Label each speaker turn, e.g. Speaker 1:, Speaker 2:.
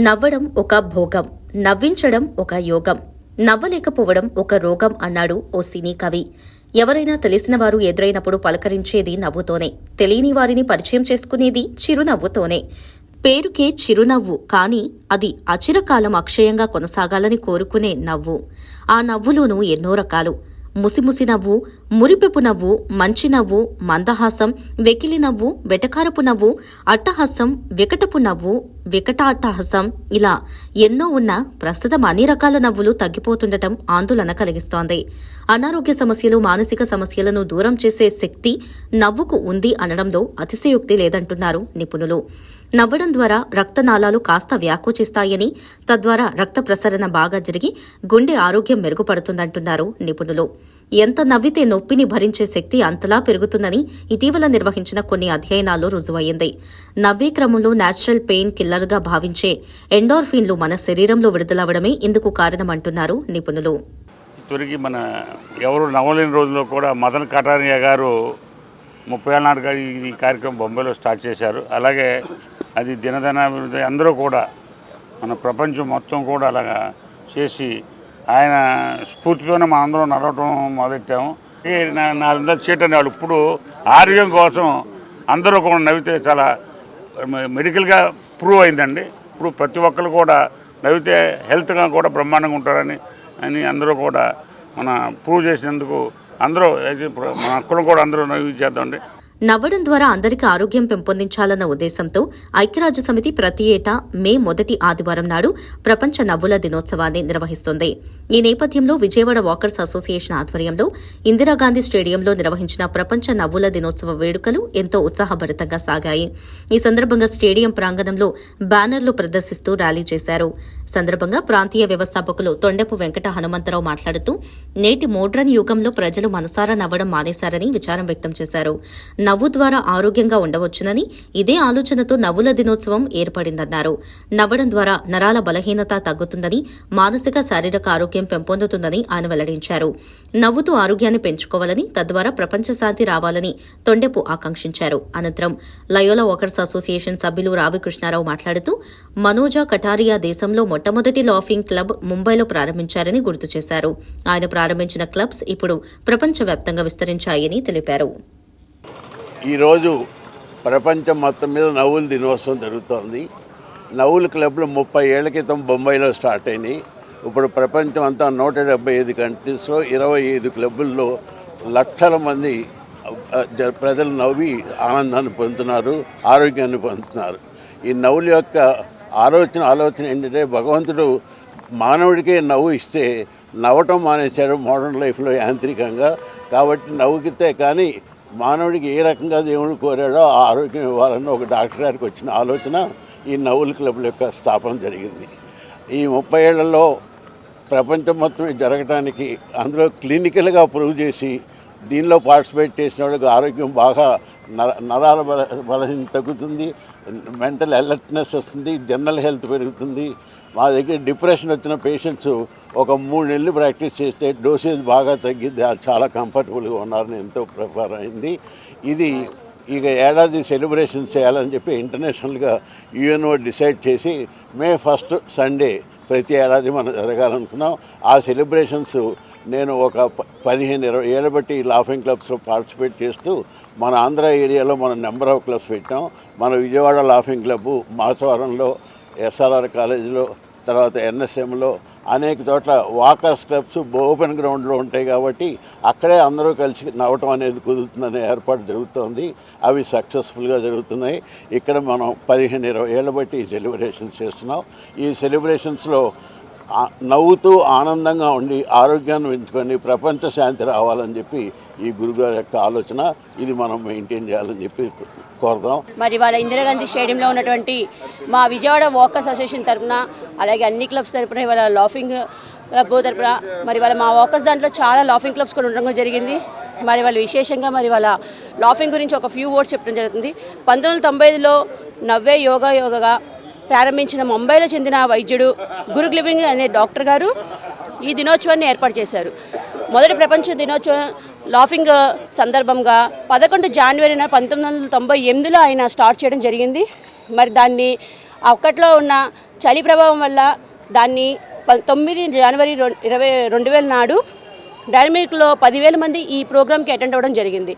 Speaker 1: నవ్వడం ఒక భోగం, నవ్వించడం ఒక యోగం, నవ్వలేకపోవడం ఒక రోగం అన్నాడు ఓ సినీ కవి. ఎవరైనా తెలిసిన వారు ఎదురైనప్పుడు పలకరించేది నవ్వుతోనే, తెలియని వారిని పరిచయం చేసుకునేది చిరునవ్వుతోనే. పేరుకే చిరునవ్వు, కానీ అది అచిరకాలం అక్షయంగా కొనసాగాలని కోరుకునే నవ్వు. ఆ నవ్వులోనూ ఎన్నో రకాలు. ముసిముసి నవ్వు, మురిపెపు నవ్వు, మంచి నవ్వు, మందహాసం, వెకిలి నవ్వు, వెటకారపు నవ్వు, అట్టహాసం, వికటపు నవ్వు, వికటాట్టహాసం, ఇలా ఎన్నో ఉన్నా ప్రస్తుతం అన్ని రకాల నవ్వులు తగ్గిపోతుండటం ఆందోళన కలిగిస్తోంది. అనారోగ్య సమస్యలు, మానసిక సమస్యలను దూరం చేసే శక్తి నవ్వుకు ఉంది అనడంలో అతిశయోక్తి లేదంటున్నారు నిపుణులు. నవ్వడం ద్వారా రక్తనాళాలు కాస్త వ్యాకోచిస్తాయని, తద్వారా రక్త ప్రసరణ బాగా జరిగి గుండె ఆరోగ్యం మెరుగుపడుతుందంటున్నారు నిపుణులు. ఎంత నవ్వితే నొప్పిని భరించే శక్తి అంతలా పెరుగుతుందని ఇటీవల నిర్వహించిన కొన్ని అధ్యయనాల్లో రుజువయ్యింది. నవ్వే క్రమంలో న్యాచురల్ పెయిన్ కిల్లర్గా భావించే ఎండోర్ఫిన్లు మన శరీరంలో విడుదలవడమే ఇందుకు కారణమంటున్నారు నిపుణులు.
Speaker 2: తిరిగి మన ఎవరు నవ్వలేని రోజుల్లో కూడా మదన్ కటారియా గారు 30 ఏళ్ళ నాటిగా ఈ కార్యక్రమం బొంబాయిలో స్టార్ట్ చేశారు. అలాగే అది దినదినాభివృద్ధి అందరూ కూడా మన ప్రపంచం మొత్తం కూడా అలాగా చేసి ఆయన స్ఫూర్తితోనే మనం అందరం నడవటం మొదలెట్టాము. నా చేయటం వాళ్ళు ఇప్పుడు ఆరోగ్యం కోసం అందరూ కూడా నవ్వితే చాలా మెడికల్గా ప్రూవ్ అయిందండి. ఇప్పుడు ప్రతి ఒక్కరు కూడా నవ్వితే హెల్త్గా కూడా బ్రహ్మాండంగా ఉంటారని అందరూ కూడా మన ప్రూవ్ చేసినందుకు అందరూ మన హక్కులను కూడా అందరూ నవ్వి చేద్దామండి.
Speaker 1: నవ్వడం ద్వారా అందరికీ ఆరోగ్యం పెంపొందించాలన్న ఉద్దేశంతో ఐక్యరాజ్య సమితి ప్రతి ఏటా మే 1వ ఆదివారం నాడు ప్రపంచ నవ్వుల దినోత్సవాన్ని నిర్వహిస్తుంది. ఈ నేపథ్యంలో విజయవాడ వాకర్స్ అసోసియేషన్ ఆధ్వర్యంలో ఇందిరాగాంధీ స్టేడియంలో నిర్వహించిన ప్రపంచ నవ్వుల దినోత్సవ వేడుకలు ఎంతో ఉత్సాహభరితంగా సాగాయి. ఈ సందర్భంగా స్టేడియం ప్రాంగణంలో బ్యానర్లు ప్రదర్శిస్తూ ర్యాలీ చేశారు. సందర్భంగా ప్రాంతీయ వ్యవస్థాపకులు తొండెపు వెంకట హనుమంతరావు మాట్లాడుతూ నేటి మోడ్రన్ యుగంలో ప్రజలు మనసారా నవ్వడం మానేశారని విచారం వ్యక్తం చేశారు. నవ్వు ద్వారా ఆరోగ్యంగా ఉండవచ్చునని, ఇదే ఆలోచనతో నవ్వుల దినోత్సవం ఏర్పడిందన్నారు. నవ్వడం ద్వారా నరాల బలహీనత తగ్గుతుందని, మానసిక శారీరక ఆరోగ్యం పెంపొందుతుందని ఆయన వెల్లడించారు. నవ్వుతూ ఆరోగ్యాన్ని పెంచుకోవాలని, తద్వారా ప్రపంచ శాంతి రావాలని తొండెపు ఆకాంక్షించారు. అనంతరం లయోలా వాకర్స్ అసోసియేషన్ సభ్యులు రావి కృష్ణారావు మాట్లాడుతూ మనోజ కటారియా దేశంలో మొట్టమొదటి లాఫింగ్ క్లబ్ ముంబైలో ప్రారంభించారని గుర్తు చేశారు. ఆయన ప్రారంభించిన క్లబ్స్ ఇప్పుడు ప్రపంచవ్యాప్తంగా విస్తరించాయని తెలిపారు.
Speaker 3: ఈరోజు ప్రపంచం మొత్తం మీద నవ్వుల దినోత్సవం జరుగుతోంది. నవ్వుల క్లబ్లు 30 ఏళ్ల క్రితం బొంబాయిలో స్టార్ట్ అయినాయి. ఇప్పుడు ప్రపంచం అంతా 175 కంట్రీస్లో 25 క్లబ్బుల్లో లక్షల మంది ప్రజలు నవ్వి ఆనందాన్ని పొందుతున్నారు, ఆరోగ్యాన్ని పొందుతున్నారు. ఈ నవ్వుల యొక్క ఆలోచన ఏంటంటే, భగవంతుడు మానవుడికే నవ్వు ఇస్తే నవ్వటం మానేశాడు మోడర్న్ లైఫ్లో యాంత్రికంగా. కాబట్టి నవ్వుకితే కానీ మానవుడికి ఏ రకంగా దేవుడు కోరాడో ఆ ఆరోగ్యం ఇవ్వాలన్న ఒక డాక్టర్ గారికి వచ్చిన ఆలోచన ఈ నవ్వుల క్లబ్ల యొక్క స్థాపన జరిగింది. ఈ 30 ఏళ్లలో ప్రపంచం మొత్తం జరగడానికి అందులో క్లినికల్గా ప్రూవ్ చేసి దీనిలో పార్టిసిపేట్ చేసిన వాళ్ళకి ఆరోగ్యం బాగా నరాల బలహీనత తగ్గుతుంది, మెంటల్ అలర్ట్నెస్ వస్తుంది, జనరల్ హెల్త్ పెరుగుతుంది. మా దగ్గర డిప్రెషన్ వచ్చిన పేషెంట్స్ ఒక 3 నెలలు ప్రాక్టీస్ చేస్తే డోసేజ్ బాగా తగ్గింది, చాలా కంఫర్టబుల్గా ఉన్నారని ఎంతో ప్రిఫర్ అయింది. ఇది ఇక ఏడాది సెలబ్రేషన్ చేయాలని చెప్పి ఇంటర్నేషనల్గా యుఎన్ఓ డిసైడ్ చేసి మే 1 సండే ప్రతి ఏడాది మనం జరగాలనుకున్నాం. ఆ సెలబ్రేషన్స్ నేను ఒక 15-20 ఏళ్ళ బట్టి లాఫింగ్ క్లబ్స్లో పార్టిసిపేట్ చేస్తూ మన ఆంధ్ర ఏరియాలో మనం నెంబర్ ఆఫ్ క్లబ్స్ పెట్టాం. మన విజయవాడ లాఫింగ్ క్లబ్బు, మాసవరంలో, ఎస్ఆర్ఆర్ కాలేజీలో, తర్వాత ఎన్ఎస్ఎంలో, అనేక చోట్ల వాకర్స్ క్లబ్స్ ఓపెన్ గ్రౌండ్లో ఉంటాయి. కాబట్టి అక్కడే అందరూ కలిసి నవ్వటం అనేది కుదురుతుందనే ఏర్పాటు జరుగుతోంది. అవి సక్సెస్ఫుల్గా జరుగుతున్నాయి. ఇక్కడ మనం 15-20 ఏళ్ళ బట్టి ఈ సెలబ్రేషన్స్ చేస్తున్నాం. ఈ సెలబ్రేషన్స్లో నవ్వుతూ ఆనందంగా ఉండి ఆరోగ్యాన్ని పెంచుకొని ప్రపంచ శాంతి రావాలని చెప్పి ఈ గురుగారి యొక్క ఆలోచన. ఇది మనం మెయింటైన్ చేయాలని చెప్పి కోరుతాం.
Speaker 4: మరి వాళ్ళ ఇందిరాగాంధీ స్టేడియంలో ఉన్నటువంటి మా విజయవాడ వాకర్స్ అసోసియేషన్ తరఫున, అలాగే అన్ని క్లబ్స్ తరఫున, ఇవాళ లాఫింగ్ క్లబ్ తరఫున మరి వాళ్ళ మా వాకర్స్ దాంట్లో చాలా లాఫింగ్ క్లబ్స్ కూడా ఉండడం జరిగింది. మరి వాళ్ళు విశేషంగా మరి వాళ్ళ లాఫింగ్ గురించి ఒక ఫ్యూ వర్డ్స్ చెప్పడం జరుగుతుంది. 1995లో నవ్వే యోగా ప్రారంభించిన ముంబైలో చెందిన వైద్యుడు గురు గ్లిబింగ్ అనే డాక్టర్ గారు ఈ దినోత్సవాన్ని ఏర్పాటు చేశారు. మొదటి ప్రపంచ దినోత్సవం లాఫింగ్ సందర్భంగా 11 జనవరి 1998లో ఆయన స్టార్ట్ చేయడం జరిగింది. మరి దాన్ని అప్పట్లో ఉన్న చలి ప్రభావం వల్ల దాన్ని 9 జనవరి 2000 నాడు డైనమిక్లో 10,000 మంది ఈ ప్రోగ్రామ్కి అటెండ్ అవ్వడం జరిగింది.